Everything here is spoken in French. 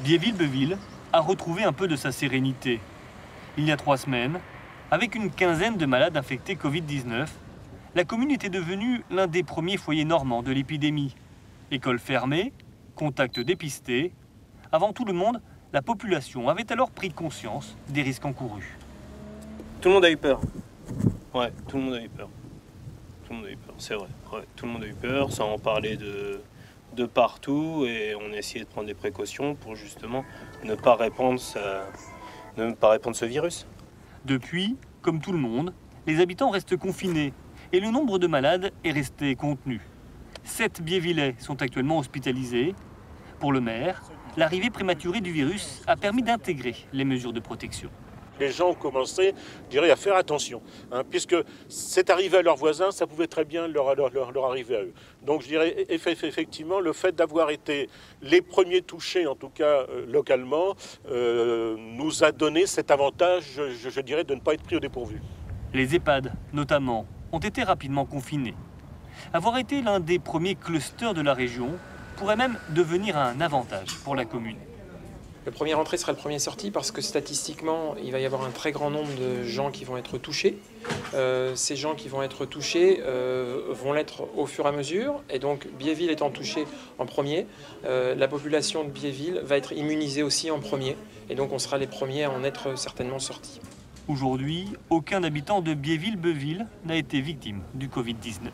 Biéville-Beuville a retrouvé un peu de sa sérénité. Il y a 3 semaines, avec une quinzaine de malades infectés Covid-19, la commune était devenue l'un des premiers foyers normands de l'épidémie. École fermée, contacts dépistés. Avant tout le monde, la population avait alors pris conscience des risques encourus. Tout le monde a eu peur. Ouais, tout le monde a eu peur. Tout le monde a eu peur, c'est vrai. Ouais, tout le monde a eu peur, ça en parlait de partout et on a essayé de prendre des précautions pour justement ne pas répandre ce virus. Depuis, comme tout le monde, les habitants restent confinés et le nombre de malades est resté contenu. 7 Biévillais sont actuellement hospitalisés. Pour le maire, l'arrivée prématurée du virus a permis d'intégrer les mesures de protection. Les gens ont commencé, je dirais, à faire attention, puisque c'est arrivé à leurs voisins, ça pouvait très bien leur arriver à eux. Donc je dirais effectivement, le fait d'avoir été les premiers touchés, en tout cas localement, nous a donné cet avantage, je dirais, de ne pas être pris au dépourvu. Les EHPAD, notamment, ont été rapidement confinés. Avoir été l'un des premiers clusters de la région pourrait même devenir un avantage pour la commune. Le premier entré sera le premier sorti parce que statistiquement, il va y avoir un très grand nombre de gens qui vont être touchés. Ces gens qui vont être touchés vont l'être au fur et à mesure. Et donc, Biéville étant touché en premier, la population de Biéville va être immunisée aussi en premier. Et donc, on sera les premiers à en être certainement sortis. Aujourd'hui, aucun habitant de Biéville-Beuville n'a été victime du Covid-19.